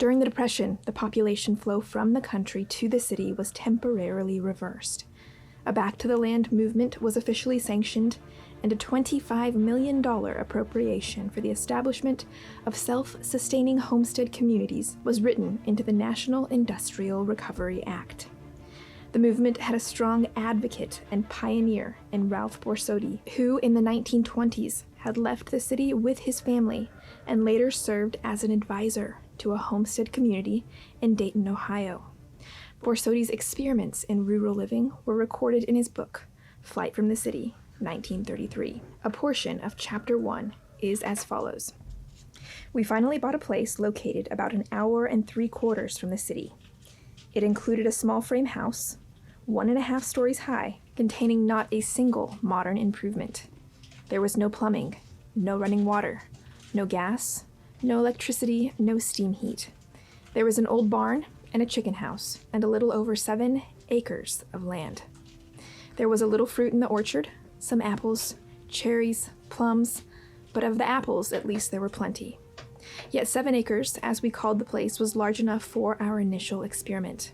During the Depression, the population flow from the country to the city was temporarily reversed. A back-to-the-land movement was officially sanctioned, and a $25 million appropriation for the establishment of self-sustaining homestead communities was written into the National Industrial Recovery Act. The movement had a strong advocate and pioneer in Ralph Borsodi, who in the 1920s had left the city with his family and later served as an advisor to a homestead community in Dayton, Ohio. Borsodi's experiments in rural living were recorded in his book, Flight from the City, 1933. A portion of Chapter 1 is as follows. We finally bought a place located about an hour and 3/4 from the city. It included a small frame house, 1.5 stories high, containing not a single modern improvement. There was no plumbing, no running water, no gas, no electricity, no steam heat. There was an old barn and a chicken house, and a little over 7 acres of land. There was a little fruit in the orchard, some apples, cherries, plums, but of the apples, at least there were plenty. Yet 7 acres, as we called the place, was large enough for our initial experiment.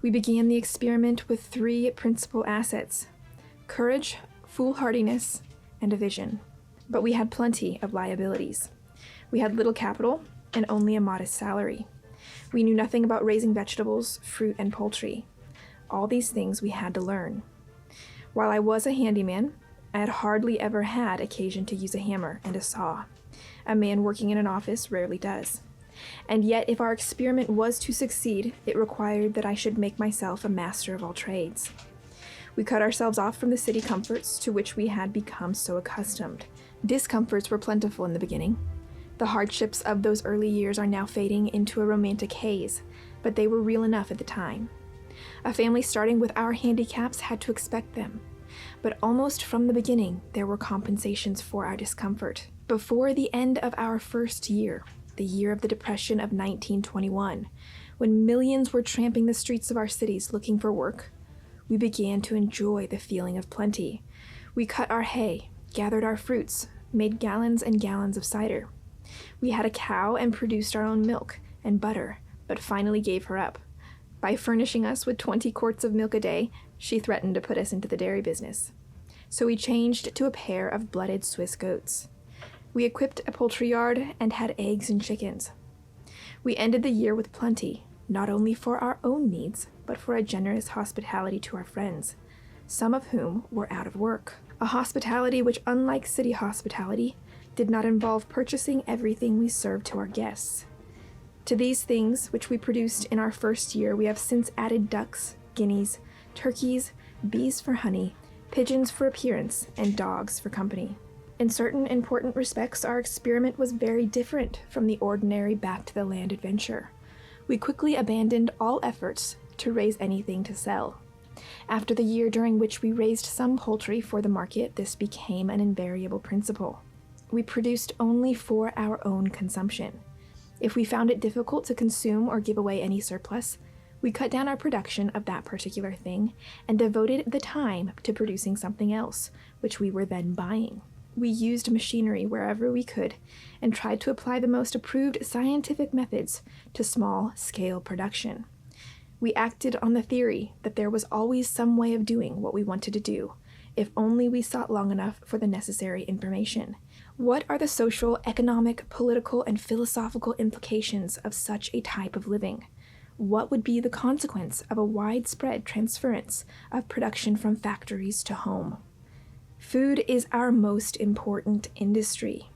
We began the experiment with 3 principal assets: courage, foolhardiness, and a vision. But we had plenty of liabilities. We had little capital and only a modest salary. We knew nothing about raising vegetables, fruit, and poultry. All these things we had to learn. While I was a handyman, I had hardly ever had occasion to use a hammer and a saw. A man working in an office rarely does. And yet, if our experiment was to succeed, it required that I should make myself a master of all trades. We cut ourselves off from the city comforts to which we had become so accustomed. Discomforts were plentiful in the beginning. The hardships of those early years are now fading into a romantic haze, but they were real enough at the time. A family starting with our handicaps had to expect them, but almost from the beginning there were compensations for our discomfort. Before the end of our first year, the year of the Depression of 1921, when millions were tramping the streets of our cities looking for work, we began to enjoy the feeling of plenty. We cut our hay, gathered our fruits, made gallons and gallons of cider. We had a cow and produced our own milk and butter, but finally gave her up. By furnishing us with 20 quarts of milk a day, she threatened to put us into the dairy business. So we changed to a pair of blooded Swiss goats. We equipped a poultry yard and had eggs and chickens. We ended the year with plenty, not only for our own needs, but for a generous hospitality to our friends, some of whom were out of work. A hospitality which, unlike city hospitality, did not involve purchasing everything we served to our guests. To these things, which we produced in our first year, we have since added ducks, guineas, turkeys, bees for honey, pigeons for appearance, and dogs for company. In certain important respects, our experiment was very different from the ordinary back-to-the-land adventure. We quickly abandoned all efforts to raise anything to sell. After the year during which we raised some poultry for the market, this became an invariable principle. We produced only for our own consumption. If we found it difficult to consume or give away any surplus, we cut down our production of that particular thing and devoted the time to producing something else, which we were then buying. We used machinery wherever we could and tried to apply the most approved scientific methods to small-scale production. We acted on the theory that there was always some way of doing what we wanted to do, if only we sought long enough for the necessary information. What are the social, economic, political, and philosophical implications of such a type of living? What would be the consequence of a widespread transference of production from factories to home? Food is our most important industry.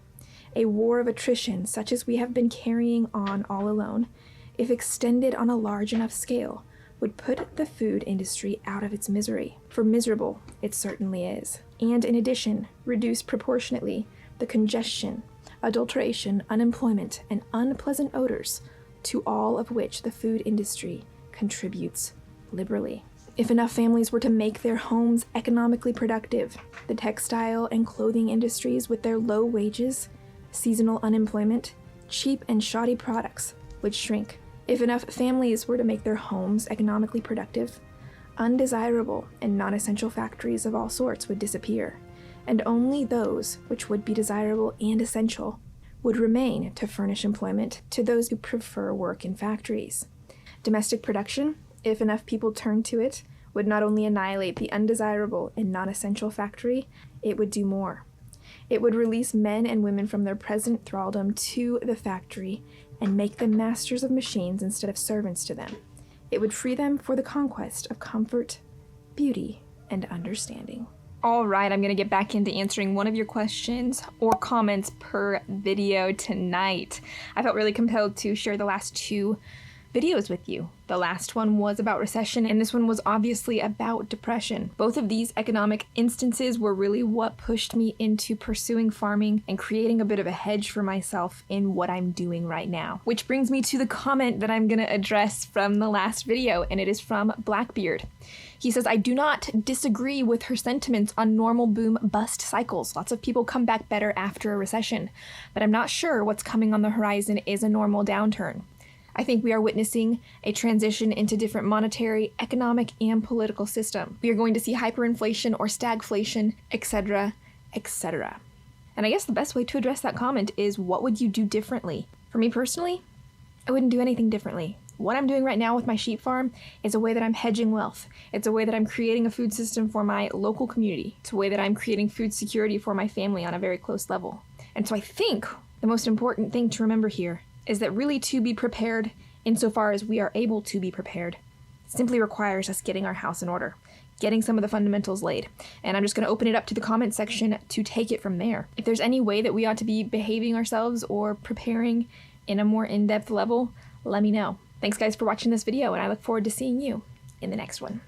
A war of attrition, such as we have been carrying on all alone, if extended on a large enough scale, would put the food industry out of its misery, for miserable it certainly is, and in addition, reduce proportionately the congestion, adulteration, unemployment, and unpleasant odors to all of which the food industry contributes liberally. If enough families were to make their homes economically productive, the textile and clothing industries with their low wages, seasonal unemployment, cheap and shoddy products would shrink. If enough families were to make their homes economically productive, undesirable and non-essential factories of all sorts would disappear, and only those which would be desirable and essential would remain to furnish employment to those who prefer work in factories. Domestic production, if enough people turned to it, would not only annihilate the undesirable and non-essential factory, it would do more. It would release men and women from their present thraldom to the factory and make them masters of machines instead of servants to them. It would free them for the conquest of comfort, beauty, and understanding. All right, I'm going to get back into answering one of your questions or comments per video tonight. I felt really compelled to share the last two videos with you. The last one was about recession, and this one was obviously about depression. Both of these economic instances were really what pushed me into pursuing farming and creating a bit of a hedge for myself in what I'm doing right now. Which brings me to the comment that I'm going to address from the last video, and it is from Blackbeard. He says, I do not disagree with her sentiments on normal boom-bust cycles. Lots of people come back better after a recession, but I'm not sure what's coming on the horizon is a normal downturn. I think we are witnessing a transition into different monetary, economic, and political system. We are going to see hyperinflation or stagflation, etc., etc. And I guess the best way to address that comment is, what would you do differently? For me personally, I wouldn't do anything differently. What I'm doing right now with my sheep farm is a way that I'm hedging wealth. It's a way that I'm creating a food system for my local community. It's a way that I'm creating food security for my family on a very close level. And so I think the most important thing to remember here is that really to be prepared, insofar as we are able to be prepared, simply requires us getting our house in order, getting some of the fundamentals laid. And I'm just going to open it up to the comment section to take it from there. If there's any way that we ought to be behaving ourselves or preparing in a more in-depth level, let me know. Thanks guys for watching this video, and I look forward to seeing you in the next one.